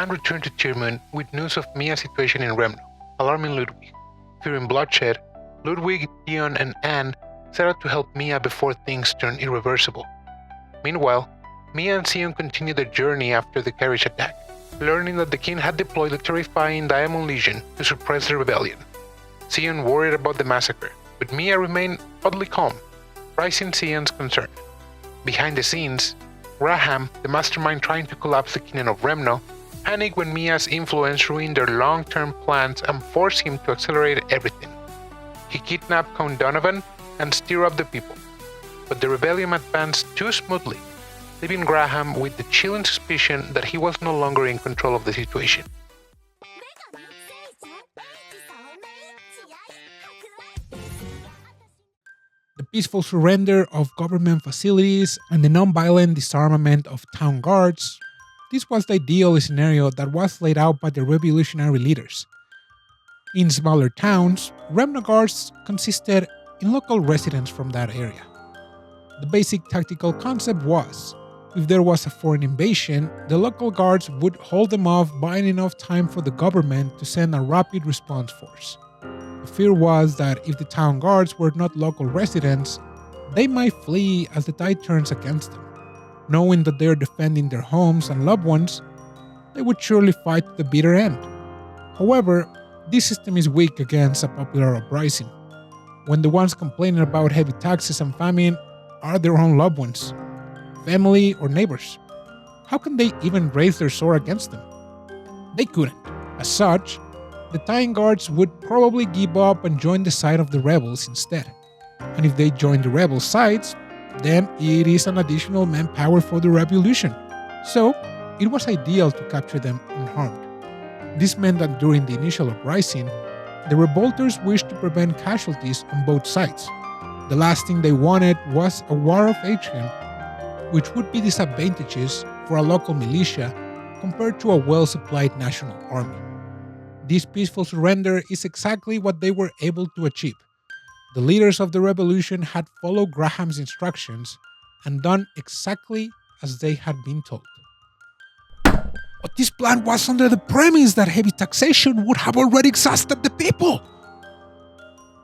Anne returned to Tearmoon with news of Mia's situation in Remno, alarming Ludwig. Fearing bloodshed, Ludwig, Dion, and Anne set out to help Mia before things turned irreversible. Meanwhile, Mia and Sion continued their journey after the carriage attack, learning that the king had deployed the terrifying Diamond Legion to suppress the rebellion. Sion worried about the massacre, but Mia remained oddly calm, raising Sion's concern. Behind the scenes, Graham, the mastermind trying to collapse the kingdom of Remno, panicked when Mia's influence ruined their long-term plans and forced him to accelerate everything. He kidnapped Count Donovan and stirred up the people, but the rebellion advanced too smoothly, leaving Graham with the chilling suspicion that he was no longer in control of the situation. The peaceful surrender of government facilities and the non-violent disarmament of town guards, this was the ideal scenario that was laid out by the revolutionary leaders. In smaller towns, Remno guards consisted in local residents from that area. The basic tactical concept was, if there was a foreign invasion, the local guards would hold them off, buying enough time for the government to send a rapid response force. The fear was that if the town guards were not local residents, they might flee as the tide turns against them. Knowing that they are defending their homes and loved ones, they would surely fight to the bitter end. However, this system is weak against a popular uprising, when the ones complaining about heavy taxes and famine are their own loved ones, family, or neighbors. How can they even raise their sword against them? They couldn't. As such, the town guards would probably give up and join the side of the rebels instead. And if they join the rebel sides, then it is an additional manpower for the revolution. So, it was ideal to capture them unharmed. This meant that during the initial uprising, the revolters wished to prevent casualties on both sides. The last thing they wanted was a war of hatred, which would be disadvantageous for a local militia compared to a well-supplied national army. This peaceful surrender is exactly what they were able to achieve. The leaders of the revolution had followed Graham's instructions and done exactly as they had been told. But this plan was under the premise that heavy taxation would have already exhausted the people.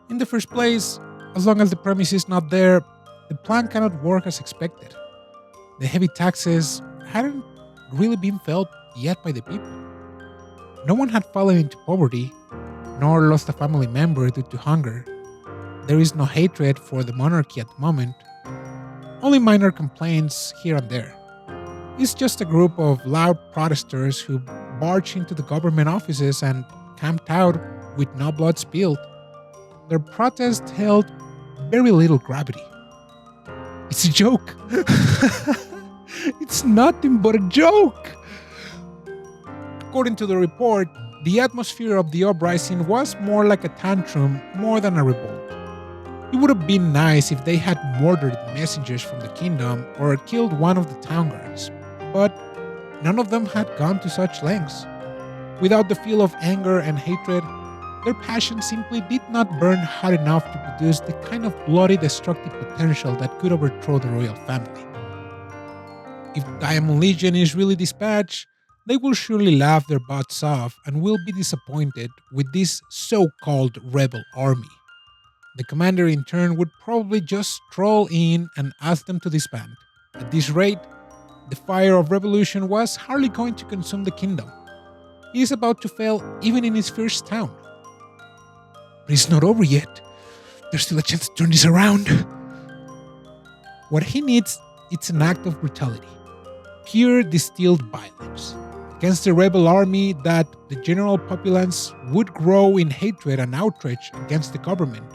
In the first place, as long as the premise is not there, the plan cannot work as expected. The heavy taxes hadn't really been felt yet by the people. No one had fallen into poverty, nor lost a family member due to hunger. There is no hatred for the monarchy at the moment, only minor complaints here and there. It's just a group of loud protesters who barged into the government offices and camped out with no blood spilled. Their protest held very little gravity. It's a joke. It's nothing but a joke. According to the report, the atmosphere of the uprising was more like a tantrum more than a revolt. It would have been nice if they had murdered messengers from the kingdom or killed one of the town guards, but none of them had gone to such lengths. Without the feel of anger and hatred, their passion simply did not burn hot enough to produce the kind of bloody destructive potential that could overthrow the royal family. If the Diamond Legion is really dispatched, they will surely laugh their butts off and will be disappointed with this so-called rebel army. The commander in turn would probably just stroll in and ask them to disband. At this rate, the fire of revolution was hardly going to consume the kingdom. It is about to fail even in its first town. But it's not over yet. There's still a chance to turn this around. What he needs is an act of brutality. Pure distilled violence against the rebel army that the general populace would grow in hatred and outrage against the government.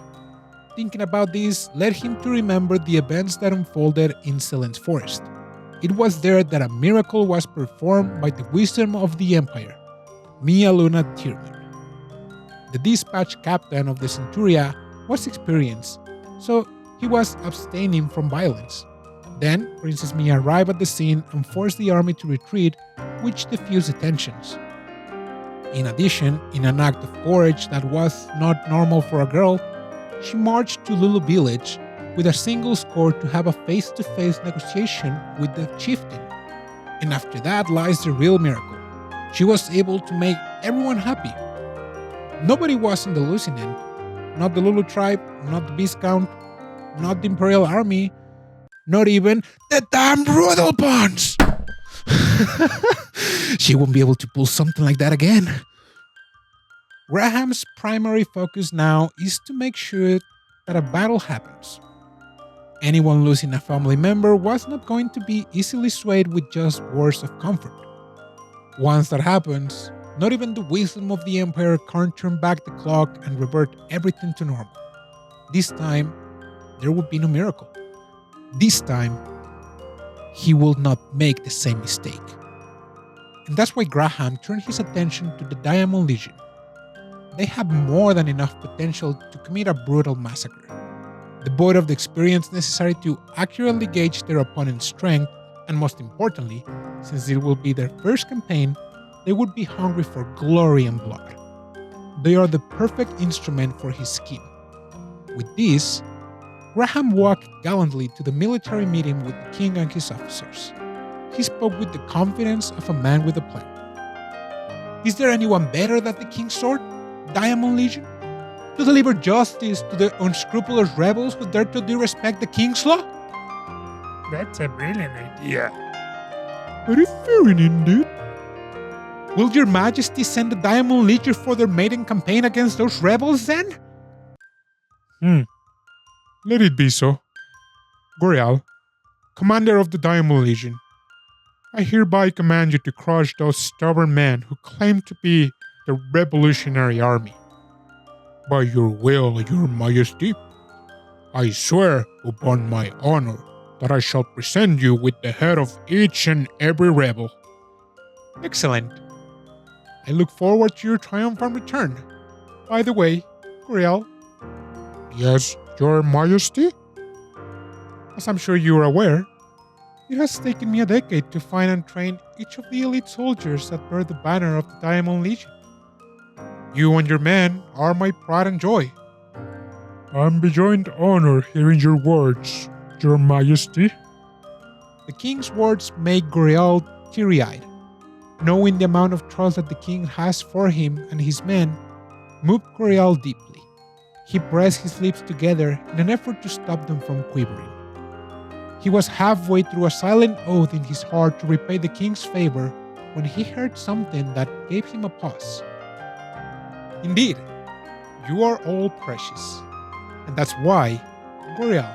Thinking about this led him to remember the events that unfolded in Silence Forest. It was there that a miracle was performed by the wisdom of the Empire, Mia Luna Tearmoon. The dispatch captain of the Centuria was experienced, so he was abstaining from violence. Then, Princess Mia arrived at the scene and forced the army to retreat, which diffused the tensions. In addition, in an act of courage that was not normal for a girl, she marched to Lulu village with a single score to have a face-to-face negotiation with the chieftain. And after that lies the real miracle. She was able to make everyone happy. Nobody was on the losing end. Not the Lulu tribe, not the Viscount, not the Imperial Army, not even the damn Rudolpons! She won't be able to pull something like that again. Graham's primary focus now is to make sure that a battle happens. Anyone losing a family member was not going to be easily swayed with just words of comfort. Once that happens, not even the wisdom of the Empire can't turn back the clock and revert everything to normal. This time, there would be no miracle. This time, he will not make the same mistake. And that's why Graham turned his attention to the Diamond Legion. They have more than enough potential to commit a brutal massacre. Devoid of the experience necessary to accurately gauge their opponent's strength, and most importantly, since it will be their first campaign, they would be hungry for glory and blood. They are the perfect instrument for his scheme. With this, Graham walked gallantly to the military meeting with the king and his officers. He spoke with the confidence of a man with a plan. Is there anyone better than the King's Sword, Diamond Legion, to deliver justice to the unscrupulous rebels who dare to disrespect the King's law? That's a brilliant idea. Very fearing indeed. Will your majesty send the Diamond Legion for their maiden campaign against those rebels then? Let it be so. Gorial, commander of the Diamond Legion, I hereby command you to crush those stubborn men who claim to be the Revolutionary Army. By your will, your majesty, I swear upon my honor that I shall present you with the head of each and every rebel. Excellent. I look forward to your triumphant return. By the way, Gorial. Yes, your majesty? As I'm sure you are aware, it has taken me a decade to find and train each of the elite soldiers that bear the banner of the Diamond Legion. You and your men are my pride and joy. I'm beyond honor hearing your words, your majesty. The king's words make Gorial teary-eyed. Knowing the amount of trust that the king has for him and his men moved Gorial deeply. He pressed his lips together in an effort to stop them from quivering. He was halfway through a silent oath in his heart to repay the king's favor when he heard something that gave him a pause. Indeed, you are all precious. And that's why, Gorial,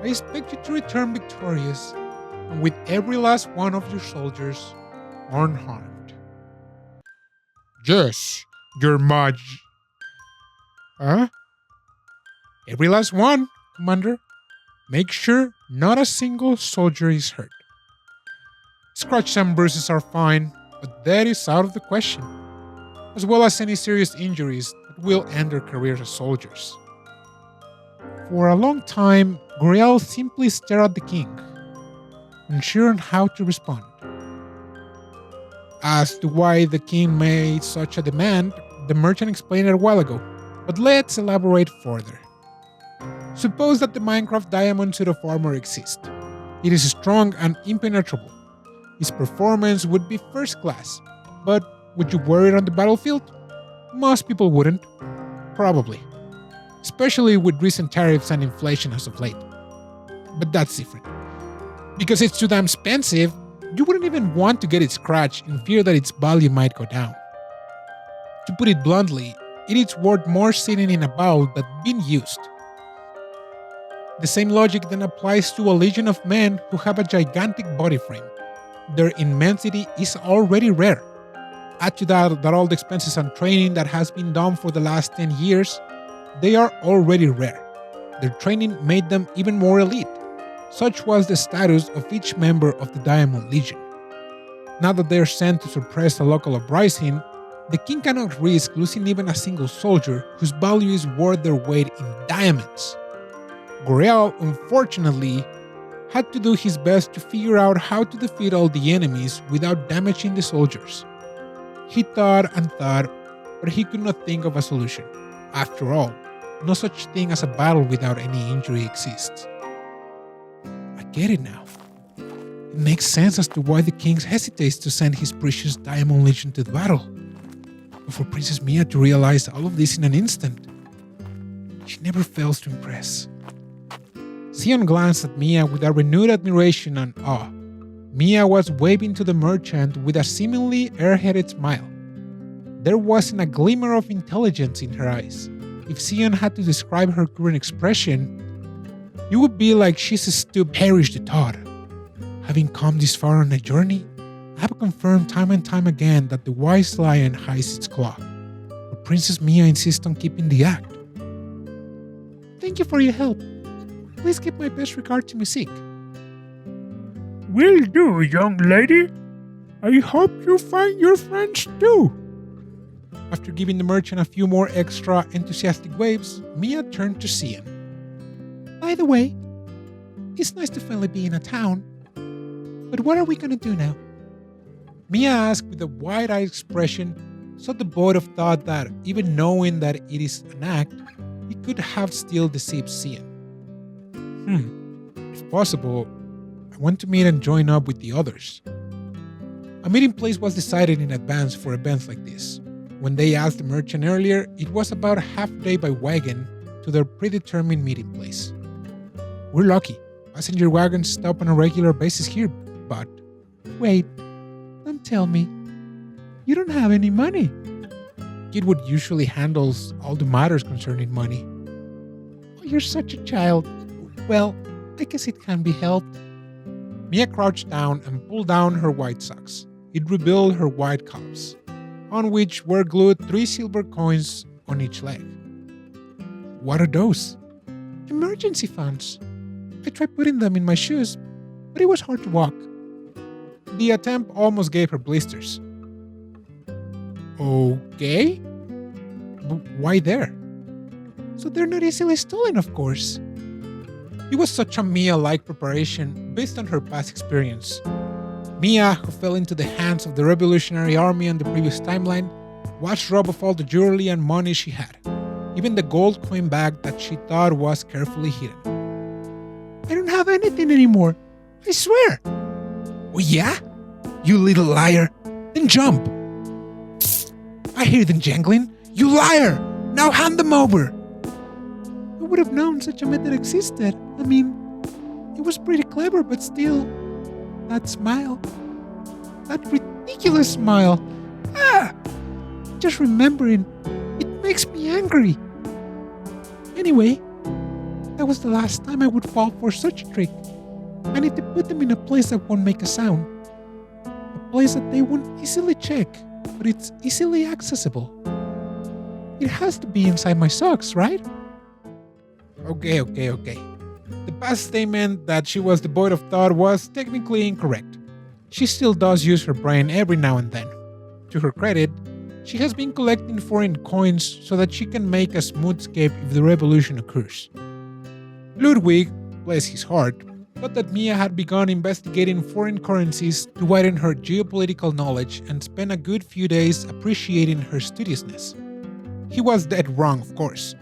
I expect you to return victorious and with every last one of your soldiers unharmed. Yes, your Huh? Every last one, Commander. Make sure not a single soldier is hurt. Scratches and bruises are fine, but that is out of the question, as well as any serious injuries that will end their careers as soldiers. For a long time, Gorial simply stared at the king, unsure on how to respond. As to why the king made such a demand, the merchant explained it a while ago, but let's elaborate further. Suppose that the Minecraft diamond suit of armor exists. It is strong and impenetrable. Its performance would be first class, but would you wear it on the battlefield? Most people wouldn't. Probably. Especially with recent tariffs and inflation as of late. But that's different. Because it's too damn expensive, you wouldn't even want to get it scratched in fear that its value might go down. To put it bluntly, it is worth more sitting in a bowl than being used. The same logic then applies to a legion of men who have a gigantic body frame. Their immensity is already rare. Add to that all the expenses and training that has been done for the last 10 years, they are already rare. Their training made them even more elite. Such was the status of each member of the Diamond Legion. Now that they are sent to suppress a local uprising, the king cannot risk losing even a single soldier whose value is worth their weight in diamonds. Gorial, unfortunately, had to do his best to figure out how to defeat all the enemies without damaging the soldiers. He thought and thought, but he could not think of a solution. After all, no such thing as a battle without any injury exists. I get it now. It makes sense as to why the king hesitates to send his precious Diamond Legion to the battle. But for Princess Mia to realize all of this in an instant, she never fails to impress. Sion glanced at Mia with a renewed admiration and awe. Mia was waving to the merchant with a seemingly airheaded smile. There wasn't a glimmer of intelligence in her eyes. If Sion had to describe her current expression, it would be like she's stooped perish the thought. Having come this far on a journey, I have confirmed time and time again that the wise lion hides its claw. But Princess Mia insists on keeping the act. Thank you for your help. Please give my best regard to Musique. Will do, young lady. I hope you find your friends too. After giving the merchant a few more extra enthusiastic waves, Mia turned to Sion. By the way, it's nice to finally be in a town. But what are we going to do now? Mia asked with a wide-eyed expression, so devoid of thought that even knowing that it is an act, it could have still deceived Sion. If possible, I want to meet and join up with the others. A meeting place was decided in advance for events like this. When they asked the merchant earlier, it was about a half day by wagon to their predetermined meeting place. We're lucky. Passenger wagons stop on a regular basis here, but... Wait, don't tell me. You don't have any money. Kidwood usually handles all the matters concerning money. Oh, you're such a child. Well, I guess it can be helped. Mia crouched down and pulled down her white socks. It revealed her white calves, on which were glued 3 silver coins on each leg. What are those? Emergency funds. I tried putting them in my shoes, but it was hard to walk. The attempt almost gave her blisters. Okay. But why there? So they're not easily stolen, of course. It was such a Mia-like preparation based on her past experience. Mia, who fell into the hands of the Revolutionary Army on the previous timeline, was robbed of all the jewelry and money she had, even the gold coin bag that she thought was carefully hidden. I don't have anything anymore, I swear. Oh yeah? You little liar. Then jump. I hear them jangling. You liar! Now hand them over. I would have known such a method existed. I mean, it was pretty clever, but still. That smile. That ridiculous smile. Just remembering, it makes me angry. Anyway, that was the last time I would fall for such a trick. I need to put them in a place that won't make a sound. A place that they won't easily check, but it's easily accessible. It has to be inside my socks, right? Okay. The past statement that she was devoid of thought was technically incorrect. She still does use her brain every now and then. To her credit, she has been collecting foreign coins so that she can make a smooth escape if the revolution occurs. Ludwig, bless his heart, thought that Mia had begun investigating foreign currencies to widen her geopolitical knowledge and spent a good few days appreciating her studiousness. He was dead wrong, of course.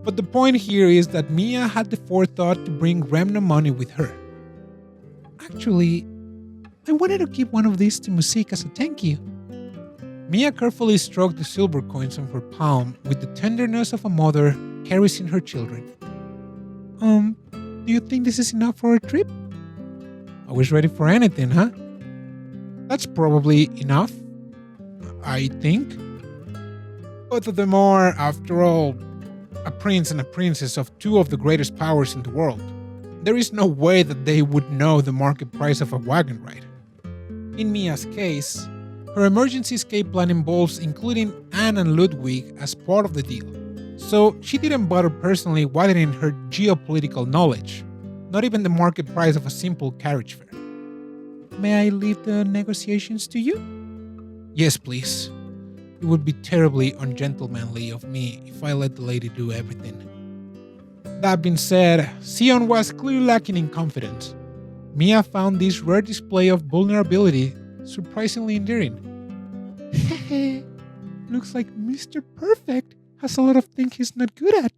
But the point here is that Mia had the forethought to bring Remno money with her. Actually, I wanted to keep one of these to Musique as a thank you. Mia carefully stroked the silver coins on her palm with the tenderness of a mother caressing her children. Do you think this is enough for a trip? Always ready for anything, huh? That's probably enough, I think. Both of them are, after all, a prince and a princess of 2 of the greatest powers in the world. There is no way that they would know the market price of a wagon ride. In Mia's case, her emergency escape plan involves including Anne and Ludwig as part of the deal, so she didn't bother personally widening her geopolitical knowledge, not even the market price of a simple carriage fare. May I leave the negotiations to you? Yes, please. It would be terribly ungentlemanly of me if I let the lady do everything. That being said, Sion was clearly lacking in confidence. Mia found this rare display of vulnerability surprisingly endearing. Hehe, looks like Mr. Perfect has a lot of things he's not good at.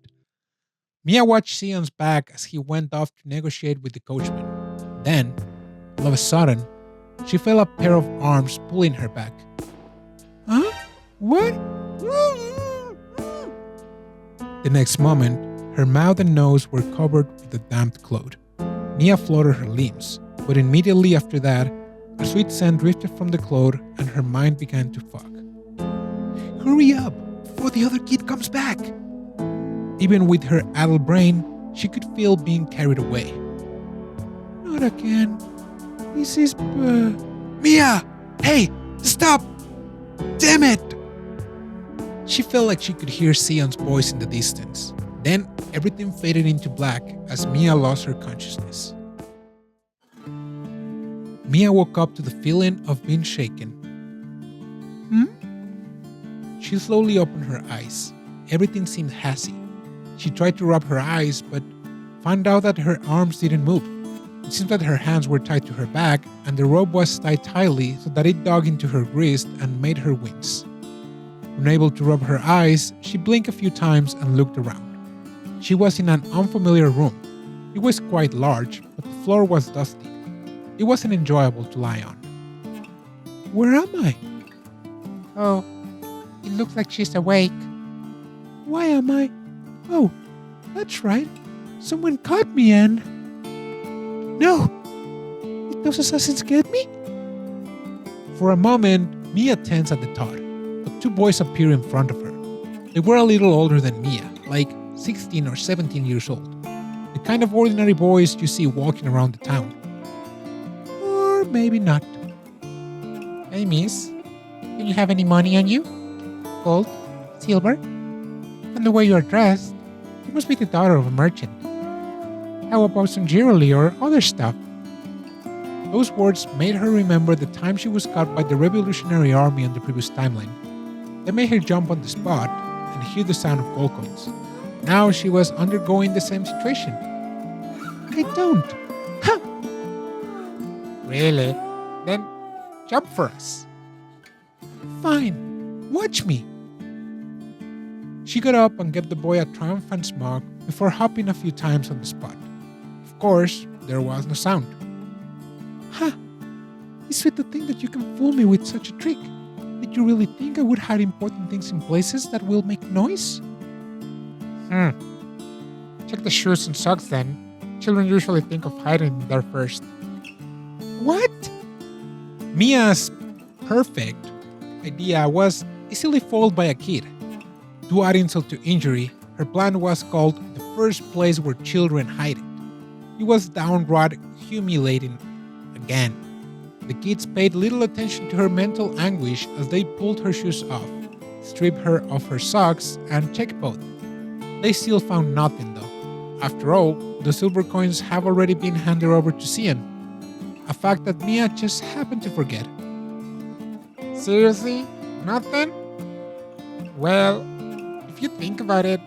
Mia watched Sion's back as he went off to negotiate with the coachman. Then, All of a sudden, she felt a pair of arms pulling her back. Huh? What? The next moment, her mouth and nose were covered with a damp cloth. Mia fluttered her limbs, but immediately after that, a sweet scent drifted from the cloth and her mind began to fog. Hurry up, before the other kid comes back! Even with her addled brain, she could feel being carried away. Not again. This is... Mia! Hey! Stop! Damn it! She felt like she could hear Sion's voice in the distance. Then everything faded into black as Mia lost her consciousness. Mia woke up to the feeling of being shaken. She slowly opened her eyes. Everything seemed hazy. She tried to rub her eyes, but found out that her arms didn't move. It seemed that her hands were tied to her back, and the rope was tied tightly so that it dug into her wrist and made her wince. Unable to rub her eyes, she blinked a few times and looked around. She was in an unfamiliar room. It was quite large, but the floor was dusty. It wasn't enjoyable to lie on. Where am I? Oh, it looks like she's awake. Why am I? Oh, that's right. Someone caught me and... No! Did those assassins get me? For a moment, Mia tensed at the thought, but two boys appeared in front of her. They were a little older than Mia, like 16 or 17 years old. The kind of ordinary boys you see walking around the town. Or maybe not. Hey miss, do you have any money on you? Gold? Silver? And the way you are dressed, you must be the daughter of a merchant. How about some jewelry or other stuff? Those words made her remember the time she was caught by the Revolutionary Army on the previous timeline. They made her jump on the spot and hear the sound of gold coins. Now she was undergoing the same situation. I don't. Ha! Really? Then jump for us. Fine. Watch me. She got up and gave the boy a triumphant smirk before hopping a few times on the spot. Of course, there was no sound. Ha! It's sweet to think that you can fool me with such a trick. Did you really think I would hide important things in places that will make noise? Check the shoes and socks then. Children usually think of hiding there first. What? Mia's perfect idea was easily foiled by a kid. To add insult to injury, her plan was called the first place where children hide it. It was downright humiliating again. The kids paid little attention to her mental anguish as they pulled her shoes off, stripped her of her socks, and checked both. They still found nothing though. After all, the silver coins have already been handed over to Sion, a fact that Mia just happened to forget. Seriously? Nothing? Well, if you think about it,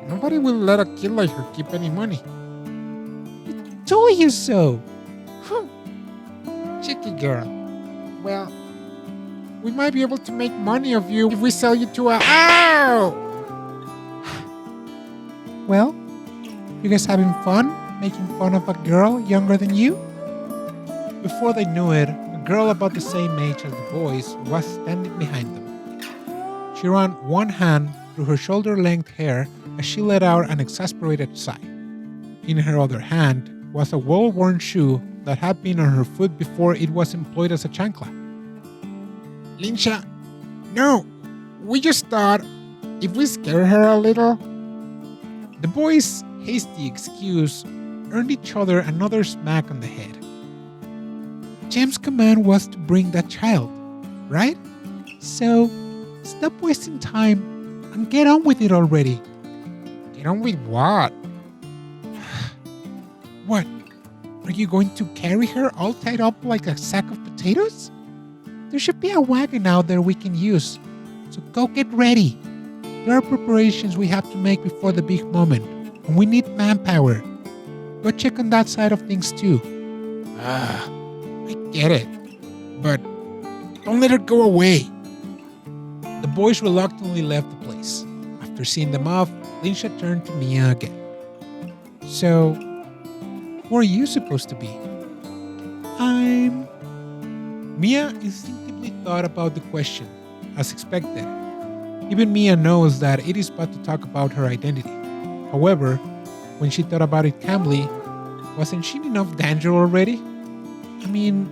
nobody will let a kid like her keep any money. I told you so! Cheeky girl. Well, we might be able to make money of you if we sell you to a... Ow! Well, you guys having fun making fun of a girl younger than you? Before they knew it, a girl about the same age as the boys was standing behind them. She ran one hand through her shoulder-length hair as she let out an exasperated sigh. In her other hand was a well-worn shoe that had been on her foot before it was employed as a chancla. Linsha, no, we just thought if we scare her a little. The boys' hasty excuse earned each other another smack on the head. Jem's command was to bring that child, right? So, stop wasting time and get on with it already. Get on with what? What? Are you going to carry her all tied up like a sack of potatoes? There should be a wagon out there we can use, so go get ready. There are preparations we have to make before the big moment, and we need manpower. Go check on that side of things too. I get it, but don't let her go away. The boys reluctantly left the place. After seeing them off, Linsha turned to Mia again. So, who are you supposed to be? I'm... Mia instinctively thought about the question, as expected. Even Mia knows that it is bad to talk about her identity. However, when she thought about it calmly, wasn't she in enough danger already? I mean,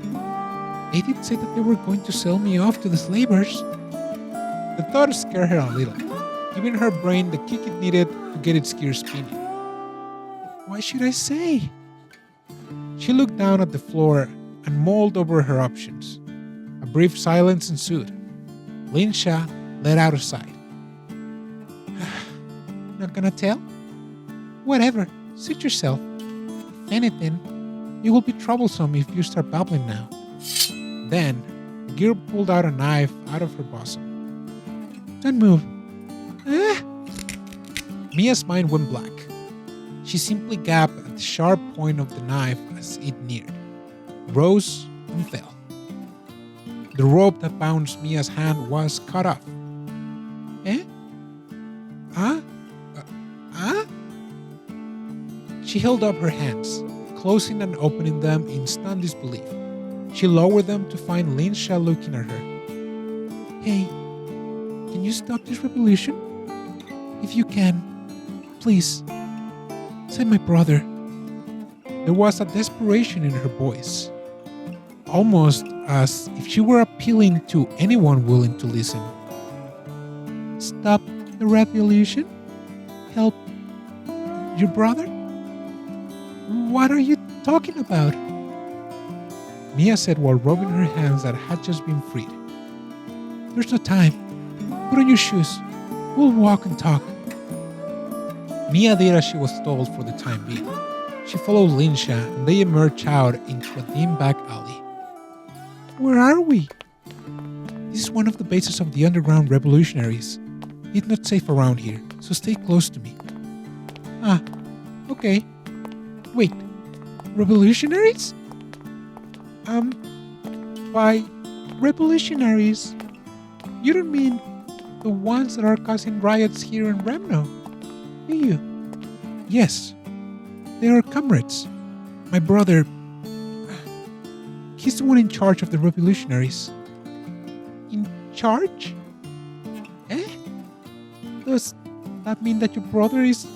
they did say that they were going to sell me off to the slavers. The thought scared her a little, giving her brain the kick it needed to get its gears spinning. What should I say? She looked down at the floor and mulled over her options. A brief silence ensued. Linsha let out a sigh. Not gonna tell? Whatever, suit yourself. If anything, it will be troublesome if you start babbling now. Then, the girl pulled out a knife out of her bosom. Don't move. Mia's mind went black. She simply gasped at the sharp point of the knife as it neared, rose, and fell. The rope that bound Mia's hand was cut off. Eh? Ah? She held up her hands, closing and opening them in stunned disbelief. She lowered them to find Linsha looking at her. Hey, can you stop this revolution? If you can, please, save my brother. There was a desperation in her voice, almost as if she were appealing to anyone willing to listen. Stop the revolution? Help your brother? What are you talking about? Mia said while rubbing her hands that had just been freed. There's no time. Put on your shoes. We'll walk and talk. Mia did as she was told for the time being. She followed Linsha and they emerged out into a dim back alley. Where are we? This is one of the bases of the underground revolutionaries. It's not safe around here, so stay close to me. Ah, okay. Wait, revolutionaries? By revolutionaries, you don't mean the ones that are causing riots here in Remno, do you? Yes, they are comrades. My brother, he's the one in charge of the revolutionaries. In charge? Eh? Does that mean that your brother is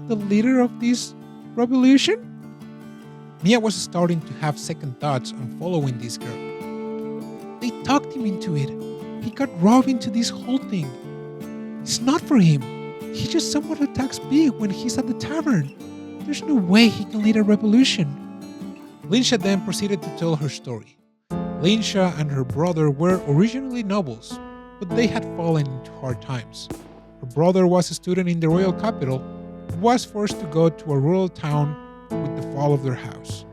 the leader of this revolution? Mia was starting to have second thoughts on following this girl. They talked him into it. He got roped into this whole thing. It's not for him. He just somewhat attacks big when he's at the tavern. There's no way he can lead a revolution. Linsha then proceeded to tell her story. Linsha and her brother were originally nobles, but they had fallen into hard times. Her brother was a student in the royal capital and was forced to go to a rural town with the fall of their house.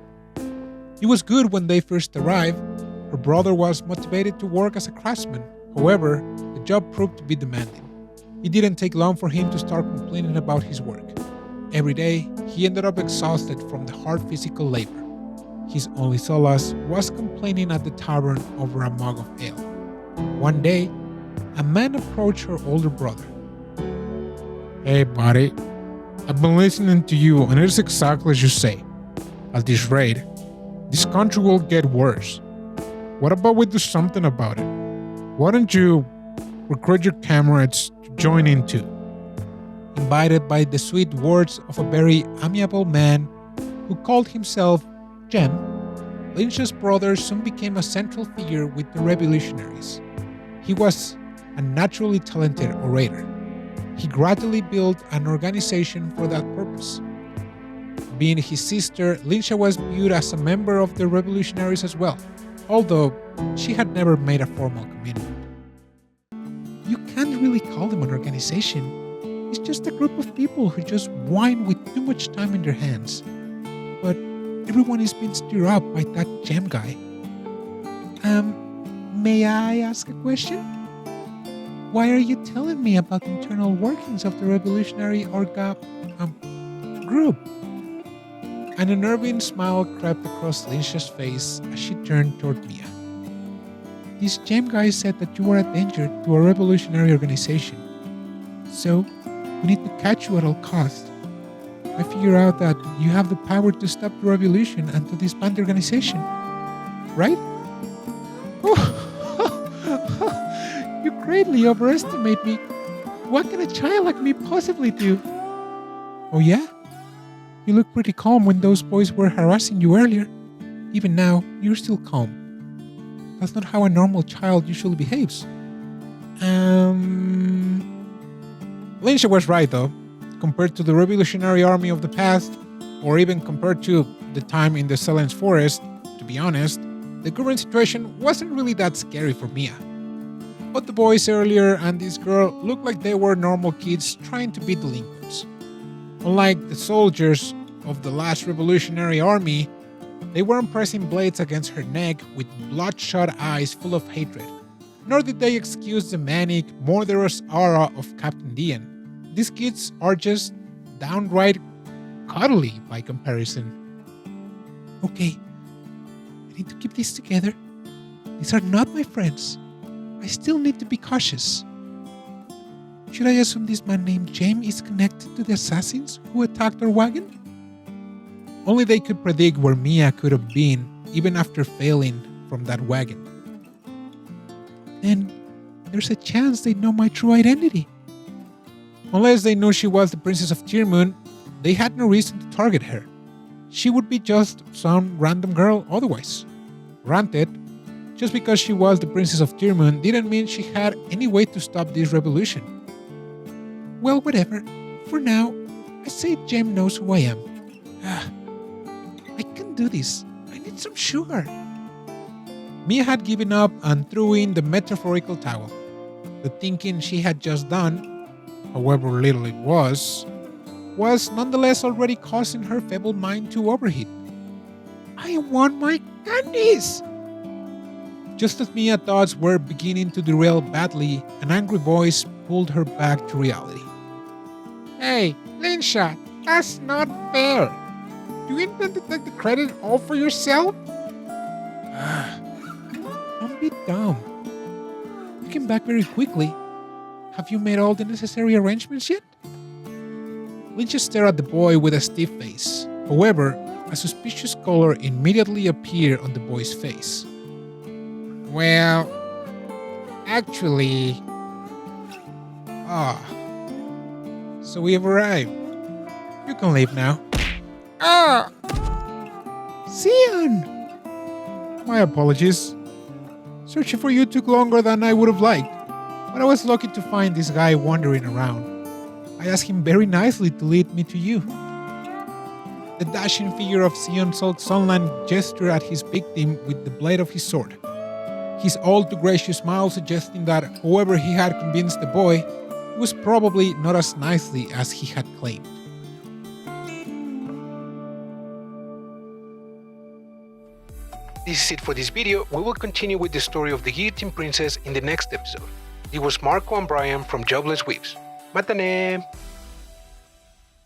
It was good when they first arrived. Her brother was motivated to work as a craftsman. However, the job proved to be demanding. It didn't take long for him to start complaining about his work. Every day, he ended up exhausted from the hard physical labor. His only solace was complaining at the tavern over a mug of ale. One day, a man approached her older brother. Hey, buddy. I've been listening to you, and it's exactly as you say. At this rate, this country will get worse. What about we do something about it? Why don't you recruit your comrades to join in too? Invited by the sweet words of a very amiable man who called himself Jem, Linsha's brother soon became a central figure with the revolutionaries. He was a naturally talented orator. He gradually built an organization for that purpose. Being his sister, Linsha was viewed as a member of the revolutionaries as well, although she had never made a formal commitment. You can't really call them an organization. It's just a group of people who just whine with too much time in their hands. But everyone is being stirred up by that Gem guy. May I ask a question? Why are you telling me about the internal workings of the revolutionary group? An unnerving smile crept across Linsha's face as she turned toward Mia. This Gem guy said that you were a danger to a revolutionary organization. So, we need to catch you at all costs. I figure out that you have the power to stop the revolution and to disband the organization. right? You greatly overestimate me. What can a child like me possibly do? Oh yeah? You look pretty calm when those boys were harassing you earlier. Even now, you're still calm. That's not how a normal child usually behaves. Lynch was right though. Compared to the Revolutionary Army of the past, or even compared to the time in the Silence Forest, to be honest, the current situation wasn't really that scary for Mia. But the boys earlier and this girl looked like they were normal kids trying to be delinquents. Unlike the soldiers of the last Revolutionary Army, they weren't pressing blades against her neck with bloodshot eyes full of hatred, nor did they excuse the manic, murderous aura of Captain Dion. These kids are just downright cuddly by comparison. Okay, I need to keep this together. These are not my friends. I still need to be cautious. Should I assume this man named James is connected to the assassins who attacked our wagon? Only they could predict where Mia could have been even after failing from that wagon. Then there's a chance they know my true identity. Unless they knew she was the Princess of Tearmoon, they had no reason to target her. She would be just some random girl otherwise. Granted, just because she was the Princess of Tearmoon didn't mean she had any way to stop this revolution. Well, whatever. For now, I say James knows who I am. I can do this. I need some sugar. Mia had given up and threw in the metaphorical towel. The thinking she had just done, however little it was nonetheless already causing her feeble mind to overheat. I want my candies! Just as Mia's thoughts were beginning to derail badly, an angry voice pulled her back to reality. Hey, Linsha, that's not fair. Do you intend to take the credit all for yourself? Don't be dumb. You came back very quickly. Have you made all the necessary arrangements yet? Lynch stared at the boy with a stiff face. However, a suspicious color immediately appeared on the boy's face. Well, actually... So we have arrived. You can leave now. Sion! My apologies. Searching for you took longer than I would have liked, but I was lucky to find this guy wandering around. I asked him very nicely to lead me to you. The dashing figure of Sion Sunland gestured at his victim with the blade of his sword. His all-too-gracious smile suggesting that whoever he had convinced the boy, it was probably not as nicely as he had claimed. This is it for this video. We will continue with the story of the Guillotine Princess in the next episode. It was Marco and Brian from Jobless Weaves. Matane!